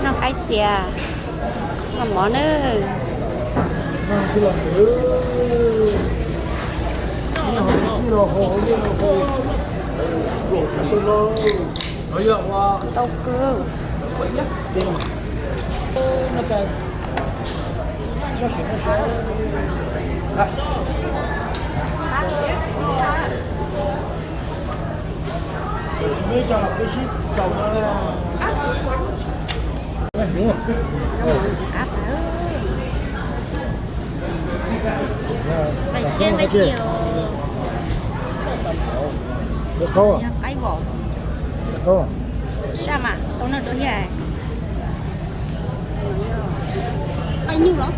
Nó cái chè làm món nữa tàu cưa mấy cho là cái ship cầu nó đúng rồi. cá phải chiên với chiều được không ạ? cái vỏ Được không ạ? sao mà tôi nói đối với bao nhiêu đó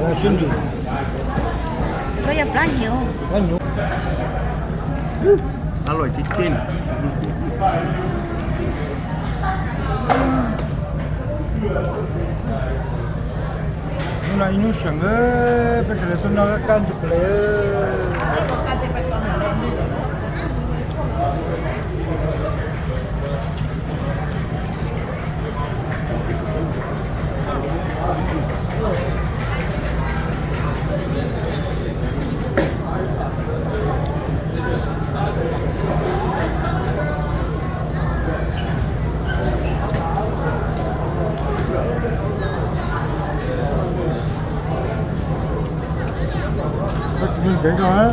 Là chuyên gì? tôi nhập ra nhiều Quá nhiều. Alloy chicken. Nhưng là những sản ấy, bây giờ tôi nói can chụp lấy. Mình thấy rồi á.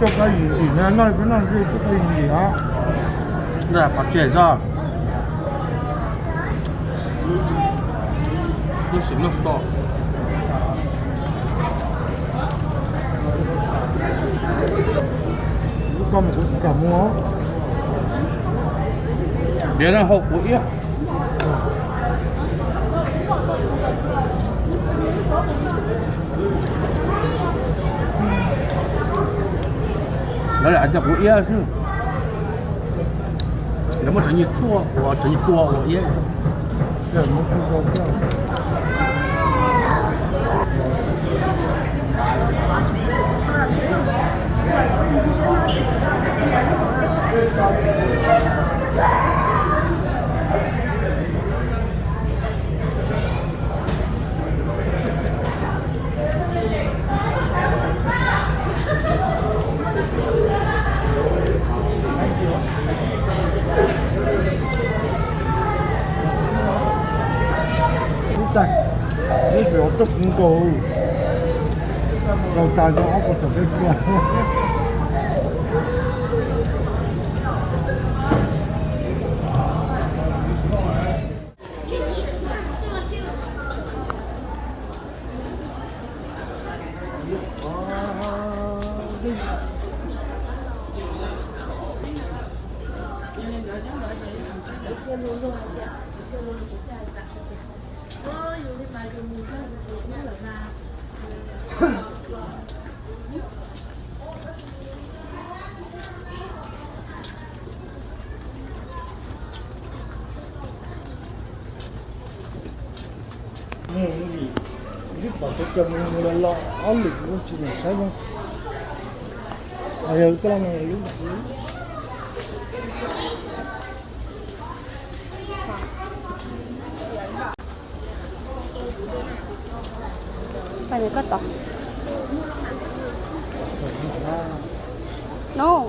Tôi cái gì thì nói cái gì tôi cái gì đó. Dạ, bắt trẻ ra. Nó xíu nó sọ. Con một cũng cả mua. Bé là hộp của yết. Đó là ăn của yết chứ. Nếu mà thấy nhiệt chua, hoặc thấy nhiệt cua của yết. Để một cái rau kia. Đây, cái biểu tục cũng cầu cầu tràn cho ốc của thằng bên kia. Nghe cái gì biết bảo tôi cầm người lo áo lực nó chỉ là sai không? À rồi cái này lúc đó phải có tỏ no